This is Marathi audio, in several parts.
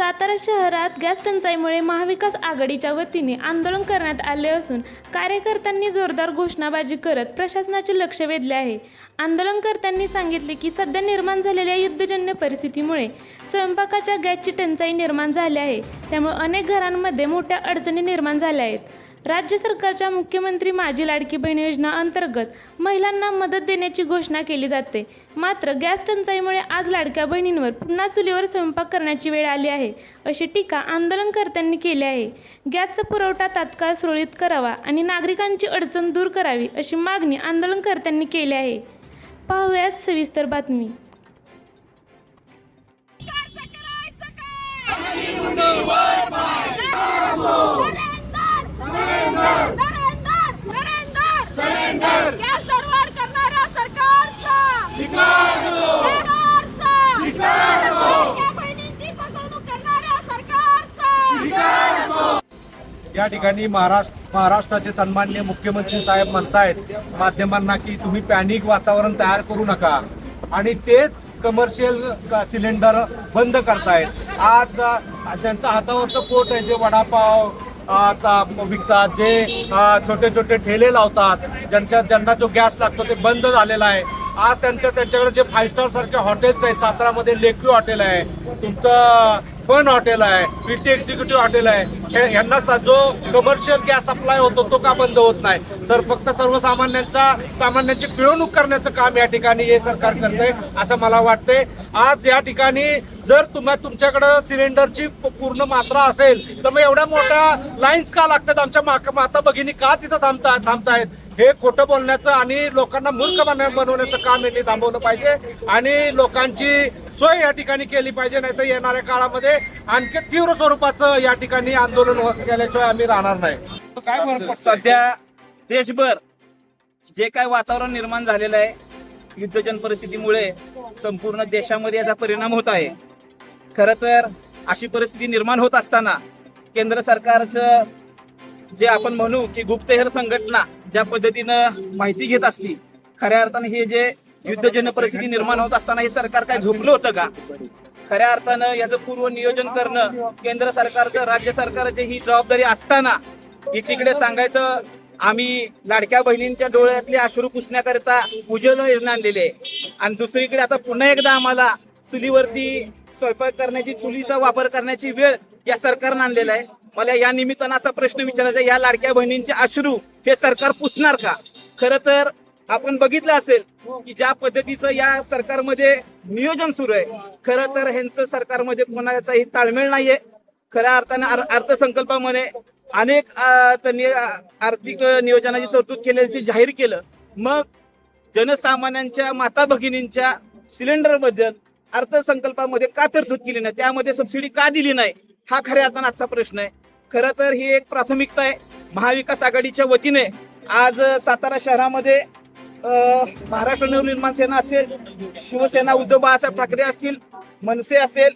सातारा शहरात गॅस टंचाईमुळे महाविकास आघाडीच्या वतीने आंदोलन करण्यात आले असून कार्यकर्त्यांनी जोरदार घोषणाबाजी करत प्रशासनाचे लक्ष वेधले आहे। आंदोलनकर्त्यांनी सांगितले की सध्या निर्माण झालेल्या युद्धजन्य परिस्थितीमुळे स्वयंपाकाच्या गॅसची टंचाई निर्माण झाली आहे, त्यामुळे अनेक घरांमध्ये मोठ्या अडचणी निर्माण झाल्या आहेत। राज्य सरकारच्या मुख्यमंत्री माझी लाडकी बहीण योजना अंतर्गत महिलांना मदत देण्याची घोषणा केली जाते, मात्र गॅस टंचाईमुळे आज लाडक्या बहिणींवर पुन्हा चुलीवर स्वयंपाक करण्याची वेळ आली आहे, अशी टीका आंदोलनकर्त्यांनी केली आहे। गॅसचा पुरवठा तात्काळ सुरळीत करावा आणि नागरिकांची अडचण दूर करावी अशी मागणी आंदोलनकर्त्यांनी केली आहे। पाहूयात सविस्तर बातमी। या ठिकाणी महाराष्ट्राचे सन्माननीय मुख्यमंत्री साहेब म्हणतायत माध्यमांना की तुम्ही पॅनिक वातावरण तयार करू नका आणि तेच कमर्शियल सिलेंडर बंद करतायत। आज त्यांचा हातावरचं पोट आहे, जे वडापाव आता विकतात, जे छोटे छोटे ठेले लावतात, ज्यांना जो गॅस लागतो ते बंद झालेला आहे। आज त्यांच्याकडे जे 5 स्टार सारखे हॉटेल्स आहेत, सातारामध्ये लेक्यू हॉटेल आहे, तुमचं फन हॉटेल आहे, प्रीती एक्झिक्युटिव्ह हॉटेल आहे, यांना जो कमर्शियल गॅस सप्लाय होतो तो का बंद होत नाही? सर, फक्त सामान्यांची पिळवणूक करण्याचं काम या ठिकाणी हे सरकार करतंय असं मला वाटतंय। आज या ठिकाणी जर तुमच्याकडे सिलेंडरची पूर्ण मात्रा असेल तर मग एवढ्या मोठ्या लाईन्स का लागतात? आमच्या माता भगिनी का तिथं थांबतायत? हे खोटं बोलण्याचं आणि लोकांना मूर्ख बनवण्याचं काम यांनी थांबवलं पाहिजे आणि लोकांची सोय या ठिकाणी केली पाहिजे, नाही तर येणाऱ्या काळामध्ये आणखी तीव्र स्वरूपाचं या ठिकाणी आंदोलन केल्याशिवाय आम्ही राहणार नाही। काय फरक सध्या देशभर जे काय वातावरण निर्माण झालेलं आहे, युद्धजन्य परिस्थितीमुळे संपूर्ण देशामध्ये याचा परिणाम होत आहे। खरं तर अशी परिस्थिती निर्माण होत असताना केंद्र सरकारचं जे आपण म्हणू की गुप्तहेर संघटना ज्या पद्धतीनं माहिती घेत असती, खऱ्या अर्थाने हे जे युद्धजन्य परिस्थिती निर्माण होत असताना हे सरकार काय झोपलं होतं का? खऱ्या अर्थानं याचं पूर्व नियोजन करणं केंद्र सरकारचं, राज्य सरकारची ही जबाबदारी असताना एकीकडे सांगायचं आम्ही लाडक्या बहिणींच्या डोळ्यातले अश्रू पुसण्याकरिता उज्ज्वला योजना आणलेली आहे आणि दुसरीकडे आता पुन्हा एकदा आम्हाला चुलीवरती स्वयंपाक करण्याची, चुलीचा वापर करण्याची वेळ या सरकारनं आणलेला आहे। मला या निमित्तानं असा प्रश्न विचारायचा, या लाडक्या बहिणींचे अश्रू हे सरकार पुसणार का? खरं तर आपण बघितलं असेल की ज्या पद्धतीचं या सरकारमध्ये नियोजन सुरू आहे, खरं तर ह्यांचं सरकारमध्ये कोणाचाही ताळमेळ नाहीये। खऱ्या अर्थानं अर्थसंकल्पामध्ये अनेक त्यांनी आर्थिक नियोजनाची तरतूद केल्याची जाहीर केलं, मग जनसामान्यांच्या माता भगिनींच्या सिलेंडर बद्दल अर्थसंकल्पामध्ये का तरतूद केली नाही, त्यामध्ये सबसिडी का दिली नाही, हा खऱ्या अर्थानं आजचा प्रश्न आहे। खरं तर ही एक प्राथमिकता आहे। महाविकास आघाडीच्या वतीने आज सातारा शहरामध्ये महाराष्ट्र नवनिर्माण सेना असेल, शिवसेना उद्धव बाळासाहेब ठाकरे असतील, मनसे असेल,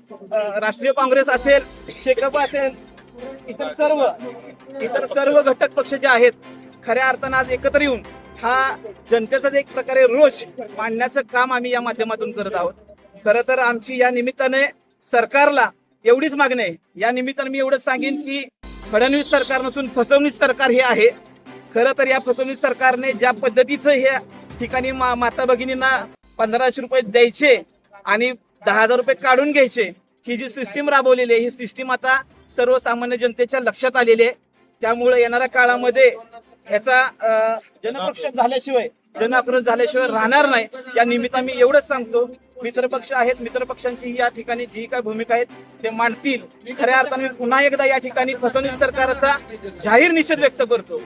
राष्ट्रीय काँग्रेस असेल, शेकाप असेल, इतर सर्व घटक पक्ष जे आहेत, खऱ्या अर्थानं आज एकत्र येऊन हा जनतेचा एक प्रकारे रोष मांडण्याचं काम आम्ही या माध्यमातून करत आहोत। खरं तर आमची या निमित्ताने सरकारला एवढीच मागणी आहे। या निमित्ताने मी एवढंच सांगेन की फडणवीस सरकार नसून फसवणूक सरकार हे आहे। खरं तर या फसवणूक सरकारने ज्या पद्धतीचं हे ठिकाणी माता भगिनींना 1500 रुपये द्यायचे आणि 10,000 रुपये काढून घ्यायचे, ही जी सिस्टीम राबवलेली आहे, ही सिस्टीम आता सर्वसामान्य जनतेच्या लक्षात आलेली आहे। त्यामुळे येणाऱ्या काळामध्ये याचा जनआक्रोश झाल्याशिवाय राहणार नाही। या निमित्ताने मी एवढंच सांगतो, मित्रपक्ष आहेत, मित्रपक्षांची या ठिकाणी जी काय भूमिका आहेत ते मांडतील। खऱ्या अर्थाने पुन्हा एकदा या ठिकाणी फसवणूक सरकारचा जाहीर निषेध व्यक्त करतो।